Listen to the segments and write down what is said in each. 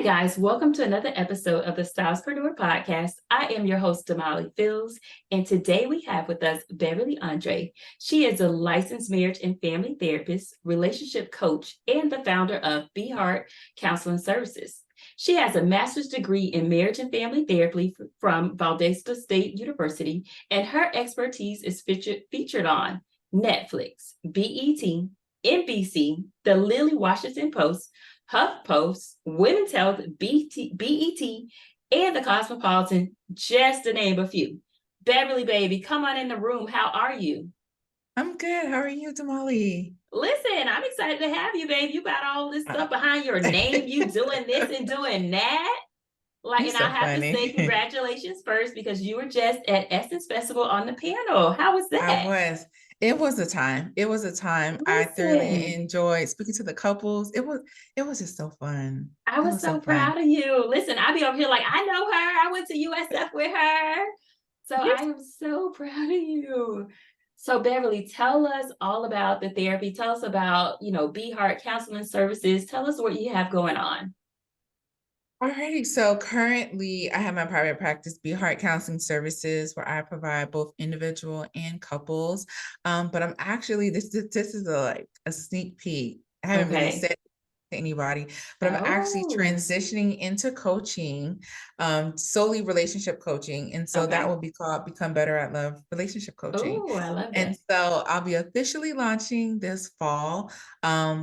Hey guys, welcome to another episode of the Stylespreneur Podcast. I am your host, Damali Fields, and today we have with us Beverley Andre. She is a licensed marriage and family therapist, relationship coach, and the founder of BeHeart Counseling Services. She has a master's degree in marriage and family therapy from Valdosta State University, and her expertise is featured on Netflix, BET, NBC, the Lily Washington Post, HuffPost, Women's Health, BET, and the Cosmopolitan, just to name a few. Beverly, baby, come on in the room. How are you? I'm good. How are you, Damali? Listen, I'm excited to have you, babe. You got all this stuff behind your name. You doing this and doing that. You're And I so have to say funny. congratulations first because you were just at Essence Festival on the panel. How was I that? was. It was a time. It was a time. I thoroughly Listen, enjoyed speaking to the couples. It was just so fun. I It was was so so fun. proud of you. Listen, I be over here like, I know her. I went to USF with her. So I Yes. am so proud of you. So Beverly, tell us all about the therapy. Tell us about, BeHeart Counseling Services. Tell us what you have going on. Alrighty. So currently I have my private practice, BeHeart Counseling Services, where I provide both individual and couples. But I'm actually this is a sneak peek. I haven't really Okay. said to anybody, but I'm actually Oh, transitioning into coaching, solely relationship coaching. And so that okay. will be called Become Better at Love Relationship Coaching. Oh, I love And that. so I'll be officially launching this fall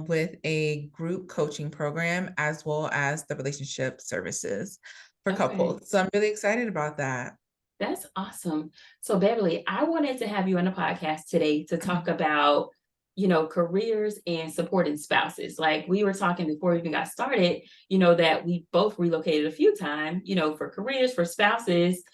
with a group coaching program as well as the relationship services for Okay. couples. So I'm really excited about that. That's awesome. So Beverly, I wanted to have you on the podcast today to talk about, careers and supporting spouses. Like we were talking before we even got started, that we both relocated a few times, for careers, for spouses.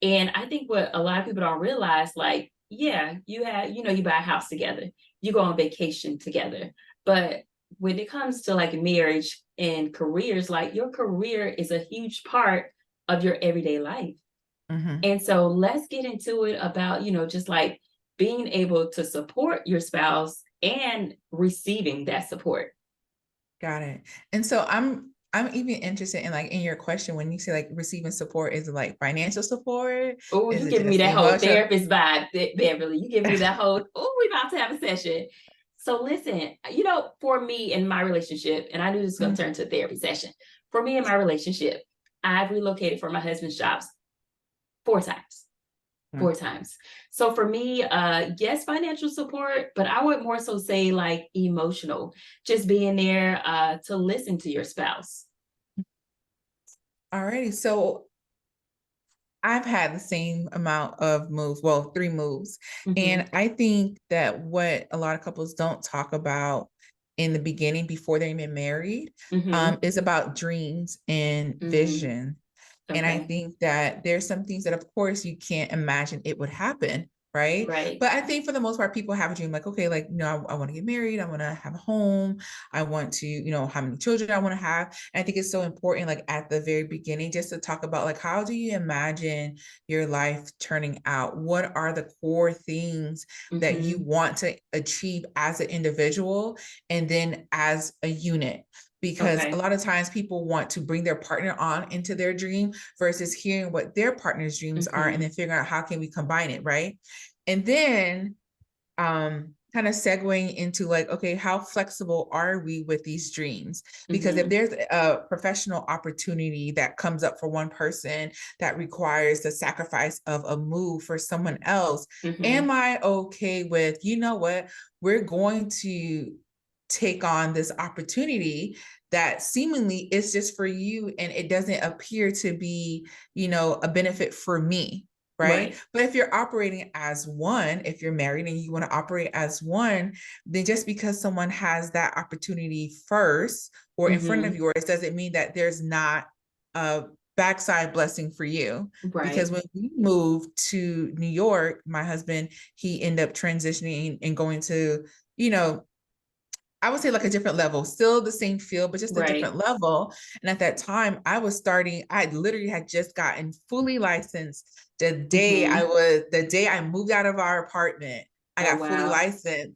And I think what a lot of people don't realize, like, yeah, you buy a house together, you go on vacation together. But when it comes to like marriage and careers, like your career is a huge part of your everyday life. Mhm. And so let's get into it about, just like being able to support your spouse and receiving that support. Got it. And so I'm even interested in like in your question when you say like receiving support, is it like financial support? Oh, Is you it giving me just that whole emotional? therapist vibe, Beverly. You giving me that whole, oh, we about to have a session. So listen, for me in my relationship, and I knew this was going Mhm. to turn to a therapy session. For me in my relationship, I've relocated for my husband's jobs 4 times. Mhm. 4 times. So for me, yes, financial support, but I would more so say like emotional, just being there to listen to your spouse. Alrighty. So I've had the same amount of moves, well, 3 moves. Mm-hmm. And I think that what a lot of couples don't talk about in the beginning before they're even married, Mm-hmm. is about dreams and Mm-hmm. vision. And I Okay. think that there's some things that, of course, you can't imagine it would happen, right? Right. But I think for the most part, people have a dream like, okay, like, I want to get married. I want to have a home. I want to, how many children I want to have. And I think it's so important, like at the very beginning, just to talk about like, how do you imagine your life turning out? What are the core things that you Mm-hmm. want to achieve as an individual and then as a unit? Because a Okay. lot of times people want to bring their partner on into their dream versus hearing what their partner's dreams are and Mm-hmm. then figuring out how can we combine it, right? And then kind of segueing into like, okay, how flexible are we with these dreams? Because if Mm-hmm. there's a professional opportunity that comes up for one person that requires the sacrifice of a move for someone else, Mm-hmm. am I okay with, you know what, we're going to take on this opportunity that seemingly is just for you and it doesn't appear to be, a benefit for me, right? Right. But if you're operating as one, if you're married and you want to operate as one, then just because someone has that opportunity first or in front of Mm-hmm. yours doesn't mean that there's not a backside blessing for you. Because Right. when we moved to New York, my husband, he ended up transitioning and going to, you know, I would say like a different level, still the same field, but just a different Right. level. And at that time, I literally had just gotten fully licensed Mm-hmm. the day I moved out of our apartment, I Oh, got fully wow. licensed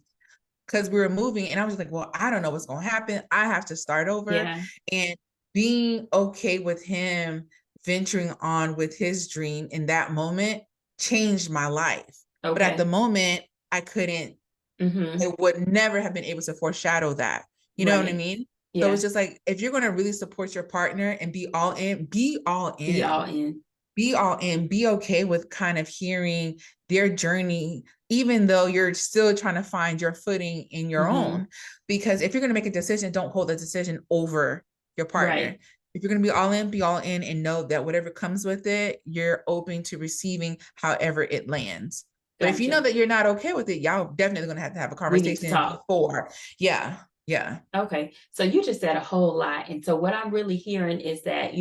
because we were moving. And I was like, well, I don't know what's going to happen. I have to start over. Yeah. And being okay with him venturing on with his dream in that moment changed my life. But at the Okay. moment, I couldn't, Mm-hmm. I would never have been able to foreshadow that. You know what I Right. mean? So it's Yeah. just like, if you're going to really support your partner and be all in, be all Be in. all in. Be all in, be okay with kind of hearing their journey, even though you're still trying to find your footing in your Mm-hmm. own. Because if you're going to make a decision, don't hold the decision over your partner. Right. If you're going to be all in and know that whatever comes with it, you're open to receiving however it lands. But if you know Gotcha. that you're not okay with it, y'all definitely going to have a We need to conversation talk. before. Yeah. Yeah. Okay. So you just said a whole lot. And so what I'm really hearing is that,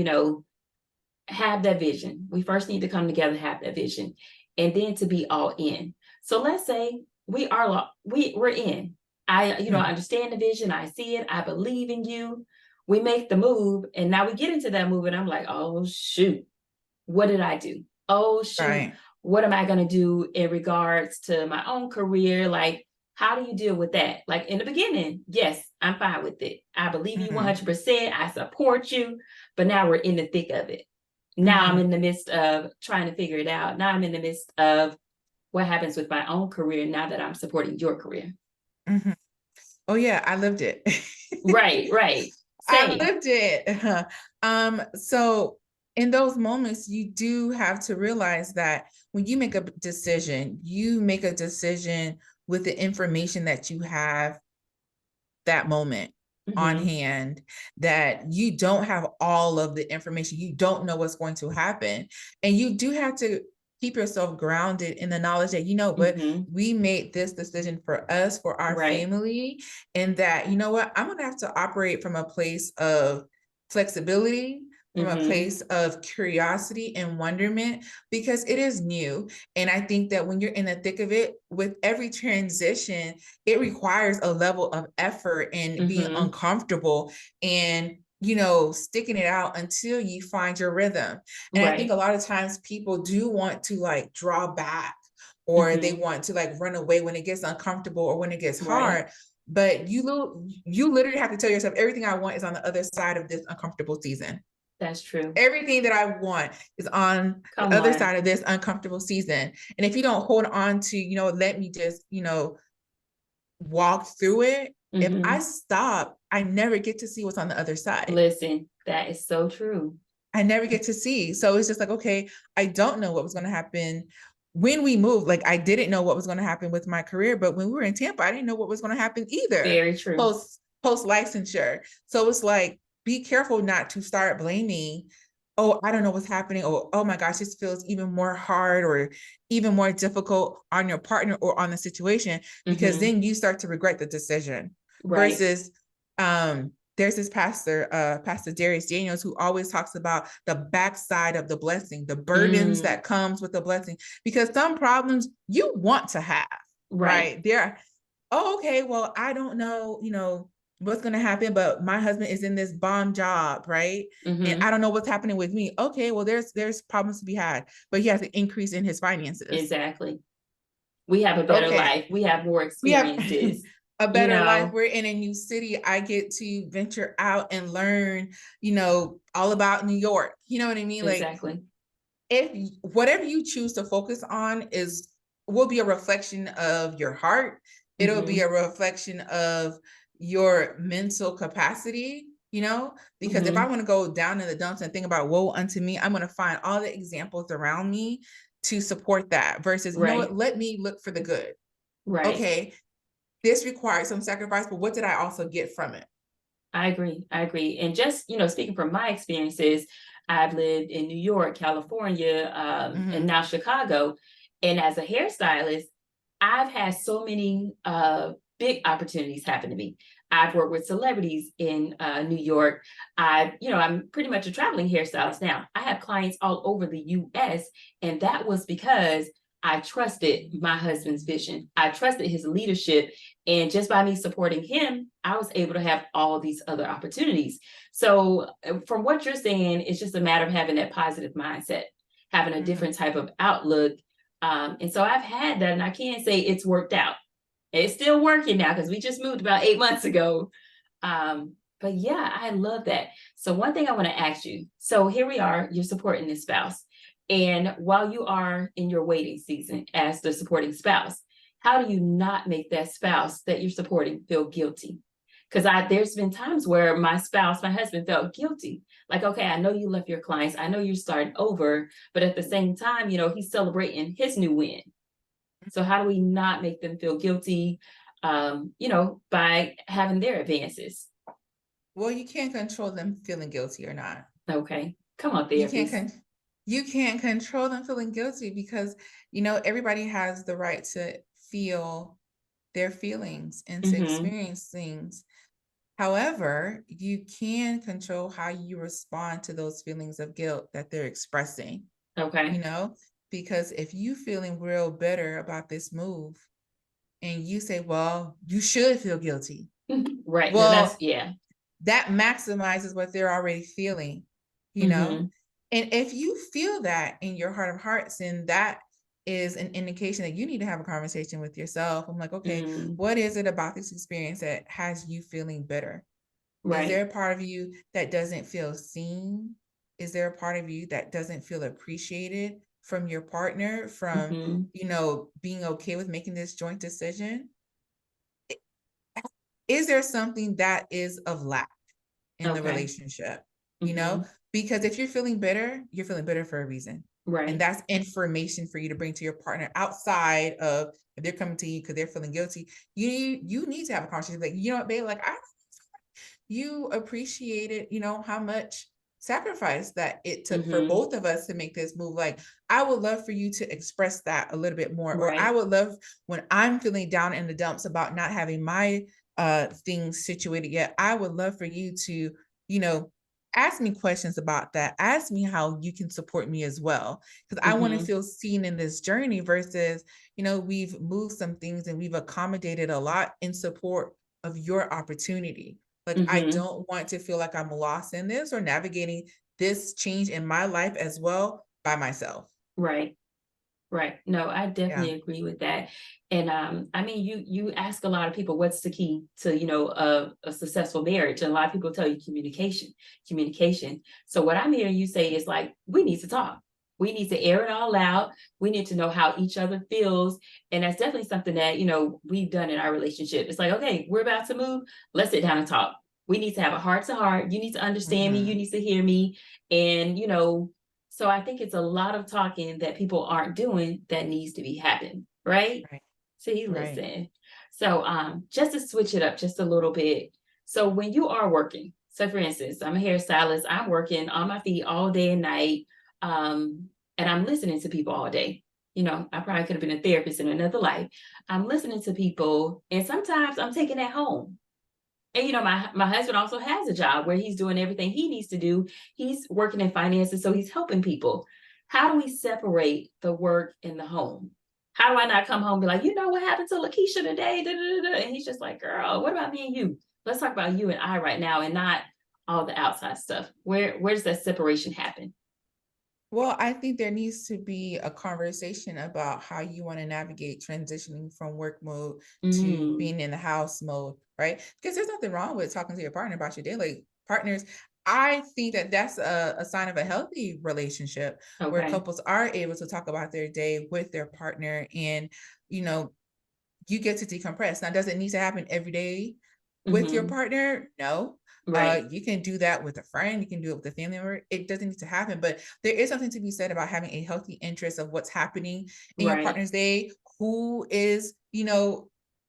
have that vision. We first need to come together, have that vision, and then to be all in. So let's say we're in. I Mhm. understand the vision. I see it. I believe in you. We make the move, and now we get into that move, and I'm like, oh shoot, what did I do? Oh shoot, Right. what am I going to do in regards to my own career? Like, how do you deal with that? Like in the beginning, yes, I'm fine with it. I believe you Hmm. 100%. I support you. But now we're in the thick of it. Now I'm Hmm. in the midst of trying to figure it out. Now I'm in the midst of what happens with my own career now that I'm supporting your career. Hmm. Oh yeah, I lived it. Right, right. I Same. lived it. So in those moments, you do have to realize that when you make a decision, you make a decision with the information that you have that moment on Mm-hmm. hand, that you don't have all of the information. You don't know what's going to happen. And you do have to keep yourself grounded in the knowledge that, what, Mm-hmm. we made this decision for us, for our Right. family, and that, what, I'm going to have to operate from a place of flexibility, from a Mm-hmm. place of curiosity and wonderment, because it is new. And I think that when you're in the thick of it, with every transition, it requires a level of effort and being Mm-hmm. uncomfortable and sticking it out until you find your rhythm. And I think a Right. lot of times people do want to like draw back, or they Mm-hmm. want to like run away when it gets uncomfortable or when it gets Right. hard. But you literally have to tell yourself, everything I want is on the other side of this uncomfortable season. That's true. Everything that I want is on the Come other on. side of this uncomfortable season. And if you don't hold on to, let me just, walk through it, if I Mm-hmm. stop, I never get to see what's on the other side. Listen, that is so true. I never get to see. So it's just like, okay, I don't know what was going to happen when we moved. Like, I didn't know what was going to happen with my career, but when we were in Tampa, I didn't know what was going to happen either. Very true. Post licensure. So it's like, be careful not to start blaming, oh, I don't know what's happening, or oh my gosh, this feels even more hard or even more difficult on your partner or on the situation, because Mm-hmm. then you start to regret the decision. Right. Versus there's this pastor, Pastor Darius Daniels, who always talks about the backside of the blessing, the burdens Mm, that comes with the blessing, because some problems you want to have, right. right? Oh, okay, well, I don't know, what's going to happen, but my husband is in this bomb job, right? And I Mm-hmm. don't know what's happening with me. Okay, well, there's problems to be had, but he has an increase in his finances. Exactly. We have a better Okay, life. We have more we have experiences. a You better life. know, We're in a new city. I get to venture out and learn, all about New York. You know what I mean? Like, exactly. if whatever you choose to focus on is will be a reflection of your heart, it'll be Mm-hmm. a reflection of your mental capacity, because if I Mm-hmm. want to go down in the dumps and think about woe unto me, I'm going to find all the examples around me to support that, versus, what, Right. let me look for the good. Right. Okay, this requires some sacrifice, but what did I also get from it? I agree. I agree. And just, speaking from my experiences, I've lived in New York, California, and Mm-hmm. now Chicago. And as a hairstylist, I've had so many big opportunities happen to me. I've worked with celebrities in New York. I'm pretty much a traveling hairstylist now. I have clients all over the US, and that was because I trusted my husband's vision. I trusted his leadership. And just by me supporting him, I was able to have all these other opportunities. So, from what you're saying, it's just a matter of having that positive mindset, having a Mm-hmm. different type of outlook, and so I've had that, and I can't say it's worked out. It's still working now because we just moved about 8 months ago. Um, But yeah, I love that. So one thing I want to ask you. So here we are, you're supporting this spouse. And while you are in your waiting season as the supporting spouse, how do you not make that spouse that you're supporting feel guilty? Because there's been times where my spouse, my husband felt guilty. Like, okay, I know you left your clients, I know you're starting over, but at the same time, he's celebrating his new win. So how do we not make them feel guilty, by having their advances? Well, you can't control them feeling guilty or not. Okay. Come on, You can't therapist. you can't control them feeling guilty because everybody has the right to feel their feelings and to Mhm. experience things. However, you can control how you respond to those feelings of guilt that they're expressing, you Okay. know? Because if you feeling real bitter about this move and you say, well, you should feel guilty. Right. No, that's Well, yeah. that maximizes what they're already feeling, you know? Mhm. And if you feel that in your heart of hearts, then that is an indication that you need to have a conversation with yourself. I'm like, okay, Mm. what is it about this experience that has you feeling bitter? Is there Right. a part of you that doesn't feel seen? Is there a part of you that doesn't feel appreciated from your partner, from, Mhm. being okay with making this joint decision? Is there something that is of lack in the Okay. relationship? You know, Mhm. because if you're feeling bitter for a reason. And Right. that's information for you to bring to your partner outside of if they're coming to you because they're feeling guilty. You need to have a conversation like, you know what, babe, like you appreciated, how much sacrifice that it took for Mhm. both of us to make this move. Like, I would love for you to express that a little bit more. Or I Right. would love when I'm feeling down in the dumps about not having my things situated yet. I would love for you to, you know, ask me questions about that. Ask me how you can support me as well. Because I want to Mhm. feel seen in this journey versus, we've moved some things and we've accommodated a lot in support of your opportunity. Like, I Mhm. don't want to feel like I'm lost in this or navigating this change in my life as well by myself. Right. Right. No, I Yeah. definitely agree with that. And I mean, you ask a lot of people what's the key to, a successful marriage. And a lot of people tell you communication, communication. So what I'm hearing you say is like, we need to talk. We need to air it all out. We need to know how each other feels. And that's definitely something that, we've done in our relationship. It's like, okay, we're about to move. Let's sit down and talk. We need to have a heart to heart. You need to understand me. You Mhm. need to hear me. And, so I think it's a lot of talking that people aren't doing that needs to be happening, right? Right. See, Right. listen. So just to switch it up just a little bit. So when you are working, so for instance, I'm a hairstylist, I'm working on my feet all day and night, and I'm listening to people all day. I probably could have been a therapist in another life. I'm listening to people, and sometimes I'm taking that home. And my husband also has a job where he's doing everything he needs to do. He's working in finances, so he's helping people. How do we separate the work and the home? How do I not come home and be like, what happened to Lakeisha today? Da, da, da, da. And he's just like, girl, what about me and you? Let's talk about you and I right now and not all the outside stuff. Where does that separation happen? Well, I think there needs to be a conversation about how you want to navigate transitioning from work mode to Mm, being in the house mode, right? Because there's nothing wrong with talking to your partner about your day. Like, partners, I think that that's a sign of a healthy relationship where okay. couples are able to talk about their day with their partner and, you know, you get to decompress. Now, does it need to happen every day with your Hmm. partner? No. Right. You can do that with a friend, you can do it with a family member. It doesn't need to happen, but there is something to be said about having a healthy interest of what's happening in your Right. partner's day, who is,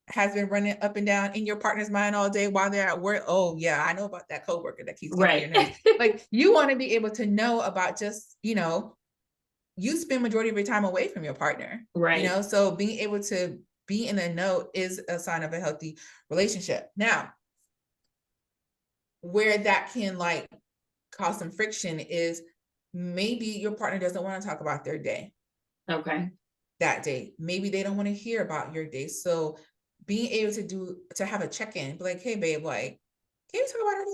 has been running up and down in your partner's mind all day while they're at work. Oh, yeah, I know about that coworker that keeps getting on your Right. nerves. Like, you want to be able to know about just, you spend majority of your time away from your partner, Right. so being able to be in the know is a sign of a healthy relationship. Now, where that can like cause some friction is maybe your partner doesn't want to talk about their day Okay. that day. Maybe they don't want to hear about your day. So being able to have a check-in, be like, hey babe, like, can you talk about our day?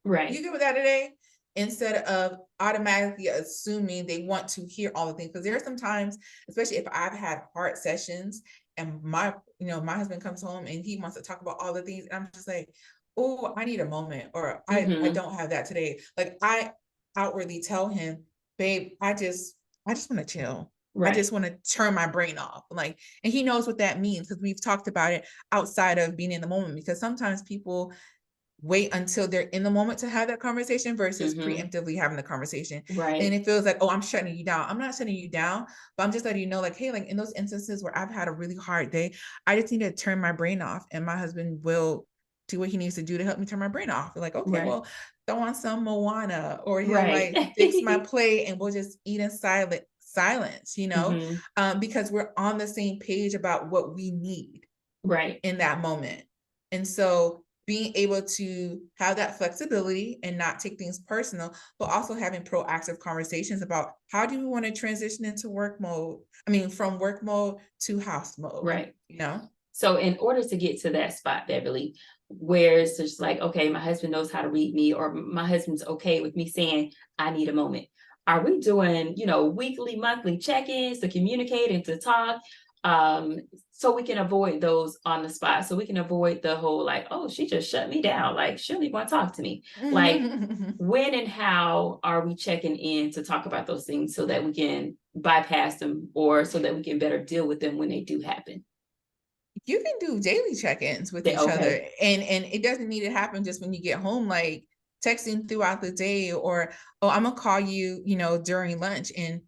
You Right. good with that today? Instead of automatically assuming they want to hear all the things. Because there are some times, especially if I've had hard sessions and my husband comes home and he wants to talk about all the things. And I'm just like, oh, I need a moment, or I Mm-hmm. don't have that today. Like I outwardly tell him, babe, I just want to chill. I Right. just want to turn my brain off. Like, and he knows what that means because we've talked about it outside of being in the moment, because sometimes people wait until they're in the moment to have that conversation versus Mm-hmm. preemptively having the conversation. And Right. it feels like, oh, I'm shutting you down. I'm not shutting you down, but I'm just letting you know, like, hey, like in those instances where I've had a really hard day, I just need to turn my brain off. And my husband will do what he needs to do to help me turn my brain off. Like, okay, Right. well, throw on some Moana, or he'll Right. like fix my plate and we'll just eat in silence, Mm-hmm. because we're on the same page about what we need Right. in that moment. And so being able to have that flexibility and not take things personal, but also having proactive conversations about how do we want to transition into work mode? I mean, from work mode to house mode, Right. you know? So in order to get to that spot, Beverly, where it's just like, okay, my husband knows how to read me, or my husband's okay with me saying, I need a moment. Are we doing, weekly, monthly check-ins to communicate and to talk? Um, so we can avoid those on the spot. So we can avoid the whole like, oh, she just shut me down. Like, she don't even want to talk to me. Like, when and how are we checking in to talk about those things so that we can bypass them, or so that we can better deal with them when they do happen? You can do daily check-ins with each other, Okay. and it doesn't need to happen just when you get home, like texting throughout the day, or, oh, I'm gonna call you, during lunch. And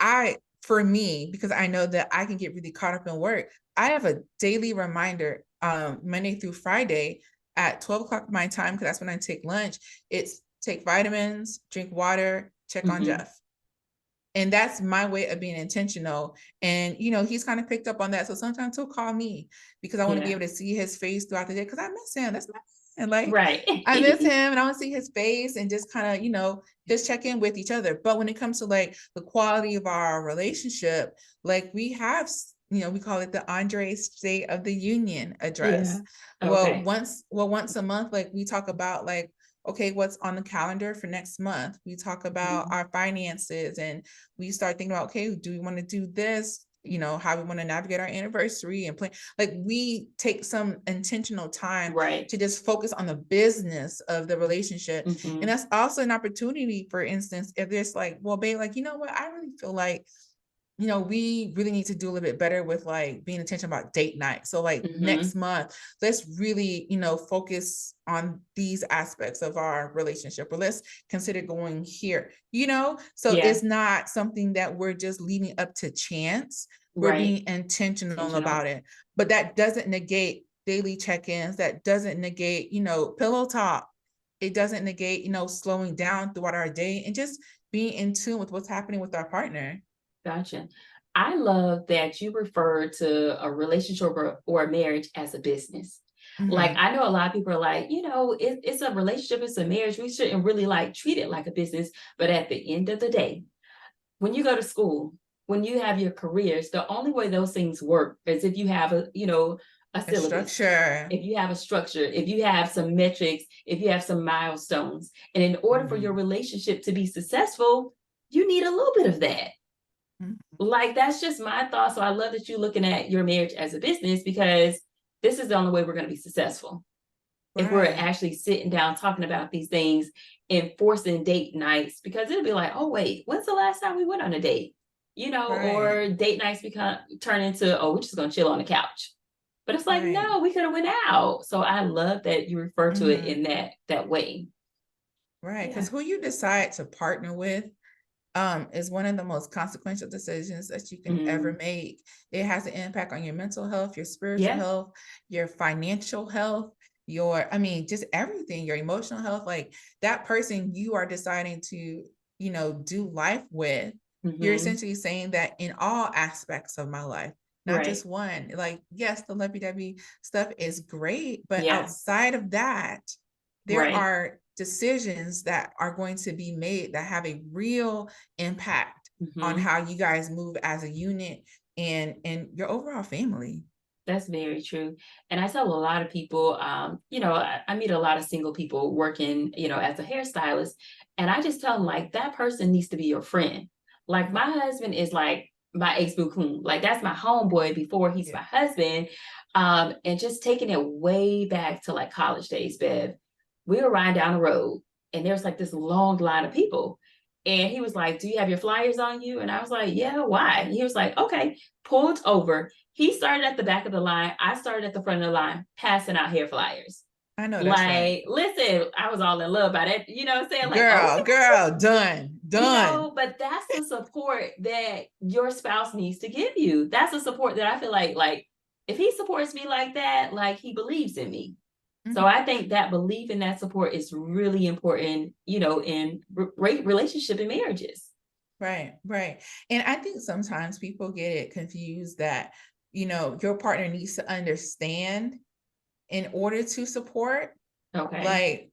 I, for me, because I know that I can get really caught up in work, I have a daily reminder, Monday through Friday at 12 o'clock my time, because that's when I take lunch. It's take vitamins, drink water, check on Mm-hmm. Jeff. And that's my way of being intentional. And, he's kind of picked up on that. So sometimes he'll call me because I want to be Yeah. able to see his face throughout the day, because I miss him. That's my man. Like, Right. I miss him and I want to see his face and just kind of, just check in with each other. But when it comes to like the quality of our relationship, like we have, we call it the Andre State of the Union Yeah. address. Well, Okay. once a month, like we talk about like, okay, what's on the calendar for next month? We talk about Mhm. our finances, and we start thinking about, okay, do we want to do this? How we want to navigate our anniversary and plan. Like we take some intentional time Right. to just focus on the business of the relationship. And Mm-hmm. that's also an opportunity, for instance, if there's like, well, babe, like, you know what, I really feel like we really need to do a little bit better with like being intentional about date night. So like Mm-hmm. next month, let's really, focus on these aspects of our relationship, or let's consider going here. So Yeah. it's not something that we're just leaving up to chance. We're Right. being intentional Intentional. about it. But that doesn't negate daily check-ins. That doesn't negate, pillow talk. It doesn't negate, slowing down throughout our day and just being in tune with what's happening with our partner. Gotcha. I love that you refer to a relationship or a marriage as a business. Like, Mhm. I know a lot of people are like, it's a relationship, it's a marriage. We shouldn't really like treat it like a business. But at the end of the day, when you go to school, when you have your careers, the only way those things work is if you have a A syllabus, structure. if you have a structure, if you have some metrics, if you have some milestones. And in order for your Mhm. relationship to be successful, you need a little bit of that. Mhm. Like, that's just my thought. So I love that you're looking at your marriage as a business, because this is the only way we're going to be successful. If we're Right. actually sitting down talking about these things, enforcing date nights, because it'll be like, oh wait, when's the last time we went on a date? Right. Or date nights turn into, oh, we're just gonna chill on the couch. But it's like, Right. no, we could have went out. So I love that you refer to it Mhm. in that way. Right. Yeah. Because who you decide to partner with, is one of the most consequential decisions that you can ever Mm, make. It has an impact on your mental health, your spiritual yeah. health, your financial health, I mean, just everything, your emotional health. Like that person you are deciding to, do life with, you're Hmm. essentially saying that in all aspects of my life, not Right. just one. Like, yes, the lovey-dovey stuff is great, but Yeah. outside of that, there Right. are decisions that are going to be made that have a real impact on Hmm. how you guys move as a unit and your overall family. That's very true. And I tell a lot of people, I meet a lot of single people working, as a hairstylist. And I just tell them, like, that person needs to be your friend. Like, my husband is like my ex boo coon. Like, that's my homeboy before he's Yeah. my husband. And just taking it way back to like college days, Bev, we were riding down the road and there's like this long line of people. And he was like, "Do you have your flyers on you?" And I was like, "Yeah, why?" And he was like, "Okay," pulled over. He started at the back of the line. I started at the front of the line, passing out hair flyers. I know that's right. Like, listen, I was all in love by that. You know what I'm saying? Like, oh, Girl, done, done. but that's the support that your spouse needs to give you. That's the support that I feel like, if he supports me like that, like he believes in me. So I think that belief in that support is really important, in relationship and marriages. Right, right. And I think sometimes people get it confused that, your partner needs to understand in order to support. Okay. Like,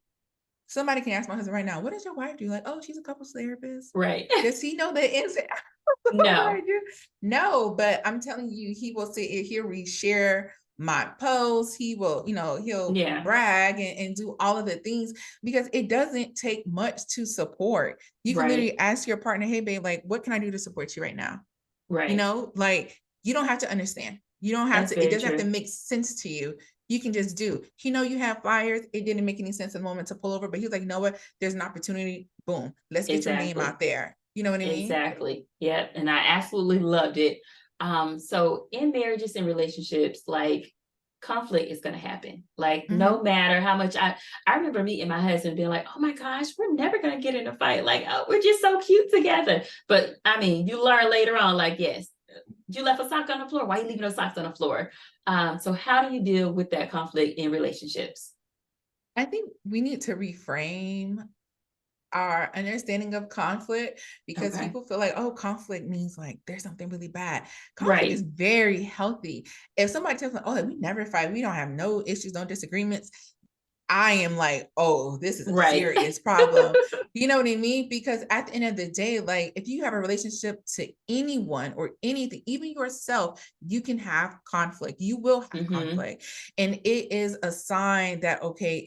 somebody can ask my husband right now, what does your wife do? Like, oh, she's a couples therapist. Right. Does he know the ins and outs of what I No. do? No, but I'm telling you, he will sit here, he'll reshare my posts. He will, he'll Yeah. brag and do all of the things because it doesn't take much to support. You can literally ask your partner, hey, babe, like, what can I do to support you right now? Right. Like, you don't have to understand. You don't have That's to, it very doesn't have to true. make sense to you. You can just do. He know you have flyers. It didn't make any sense in the moment to pull over, but he was like, you know what? There's an opportunity. Boom. Let's get your name Exactly. out there. You know what I mean? Exactly. Yeah. And I absolutely loved it. So in marriages and relationships, like conflict is going to happen. Like no matter how much I remember meeting my husband being like, "Oh my gosh, we're never going to get in a fight. Like, oh, we're just so cute together." But I mean, you learn later on, like, yes, you left a sock on the floor. Why are you leaving those socks on the floor? So how do you deal with that conflict in relationships? I think we need to reframe our understanding of conflict because Okay. people feel like, oh, conflict means like there's something really bad. Conflict is Right. very healthy. If somebody tells me, oh, we never fight, we don't have no issues, no disagreements, I am like, oh, this is a Right. serious problem. You know what I mean? Because at the end of the day, like if you have a relationship to anyone or anything, even yourself, you can have conflict. You will have conflict. And it is a sign that, okay,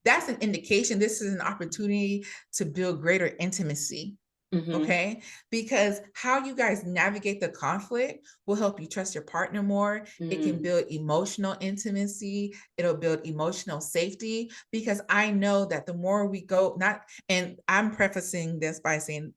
that's an indication. This is an opportunity to build greater intimacy. Okay. Because how you guys navigate the conflict will help you trust your partner more. It can build emotional intimacy. It'll build emotional safety because I know that the more we go, and I'm prefacing this by saying,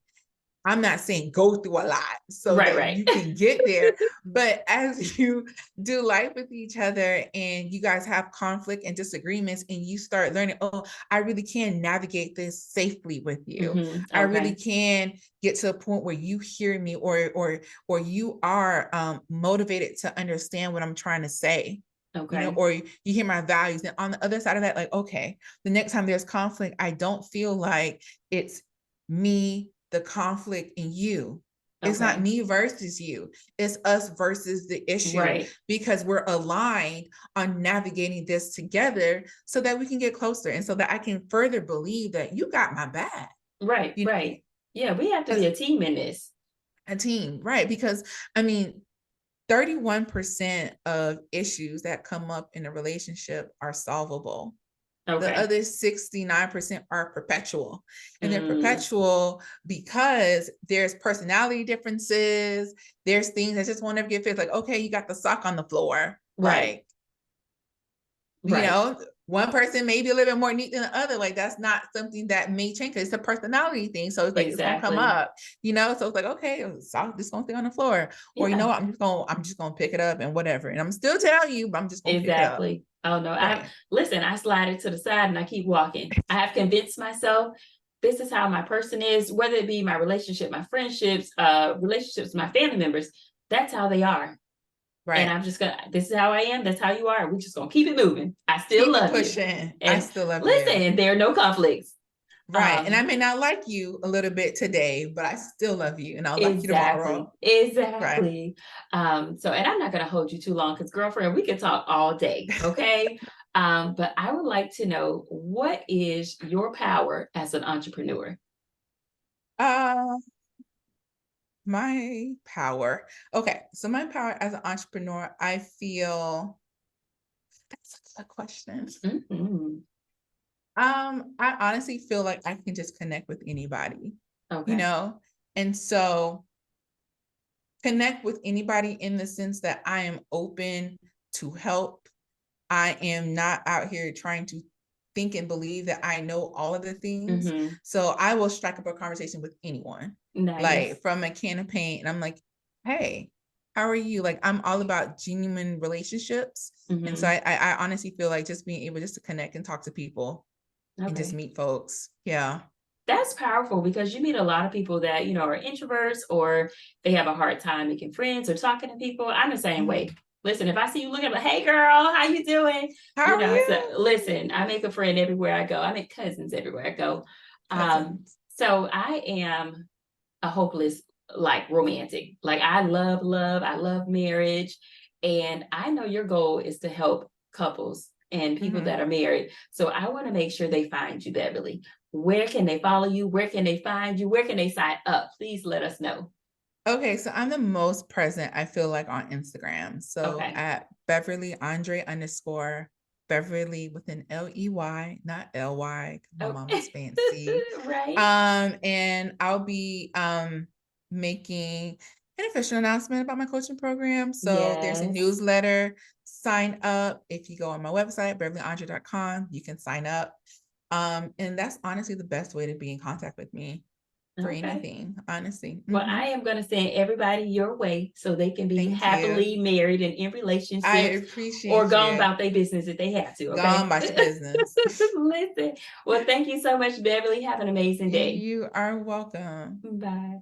I'm not saying go through a lot so Right. that Right. you can get there, but as you do life with each other and you guys have conflict and disagreements and you start learning, oh, I really can navigate this safely with you. I really Okay. can get to a point where you hear me or you are motivated to understand what I'm trying to say. Okay. Or you hear my values. And on the other side of that, like, okay, the next time there's conflict, I don't feel like it's me, the conflict, and you. It's not Okay. me versus you. It's us versus the issue Right. because we're aligned on navigating this together so that we can get closer and so that I can further believe that you got my back. Right. You know, Right. Yeah, we have to be because a team in this. a team, right? Because I mean, 31% of issues that come up in a relationship are solvable. The Okay. other 69% are perpetual. And they're Mm, perpetual because there's personality differences. There's things that just won't ever get fixed. Like, okay, you got the sock on the floor. right. Like, you Right. know, one person may be a little bit more neat than the other. Like, that's not something that may change because it's a personality thing. So it's like, it's gonna come Exactly. up, So it's like, okay, sock just gonna stay on the floor. Or Yeah. I'm just gonna pick it up and whatever. And I'm still telling you, but I'm just gonna pick it up. Exactly. Oh no. Right. I slide it to the side and I keep walking. I have convinced myself this is how my person is, whether it be my relationship, my friendships, relationships with my family members. That's how they are. And Right. I'm just gonna, this is how I am, that's how you are. We're just gonna keep it moving. I still Keep it love you. pushing. I And still love you. listen, there are no conflicts. Right. And I Um, may not like you a little bit today, but I still love you and I'll like you exactly, tomorrow. Right. exactly. So and I'm not gonna hold you too long because girlfriend, we can talk all day, okay? But I would like to know what is your power as an entrepreneur? Uh my power. Okay. So my power as an entrepreneur, I feel that's a good question. Mhm. I honestly feel like I can just connect with anybody, you Okay. know? And so connect with anybody in the sense that I am open to help. I am not out here trying to think and believe that I know all of the things. Mm-hmm. So I will strike up a conversation with anyone, Nice. like from a can of paint. And I'm like, hey, how are you? Like, I'm all about genuine relationships. And so Mm-hmm. I honestly feel like just being able just to connect and talk to people and just Okay. meet folks. Yeah. That's powerful because you meet a lot of people that, are introverts or they have a hard time making friends or talking to people. I'm the same way. Listen, if I see you looking like, hey girl, how you doing? How are So you? listen, I make a friend everywhere I go. I make cousins everywhere I go. Cousins. So I am a hopeless like romantic. Like I love love, I love marriage. And I know your goal is to help couples and people that are married. So I want to make sure they find you, Beverly. Where can they follow you? Where can they find you? Where can they sign up? Please let us know. Okay, so I'm the most present, I feel like, on Instagram. So Okay. at Beverley Andre _ Beverly with an Ley, not Ly. My Oh. mom is fancy. Right. And I'll be making an official announcement about my coaching program. So there's a Yes. newsletter. Sign up. If you go on my website, beverlyandre.com, you can sign up. And that's honestly the best way to be in contact with me for Okay. anything, honestly. Well, I am going to send everybody your way so they can be Thank you. happily married and in I relationships or appreciate go you. about their business if they have to. Okay. Gone about your business. Listen. Well, thank you so much, Beverly. Have an amazing day. You are welcome. Bye.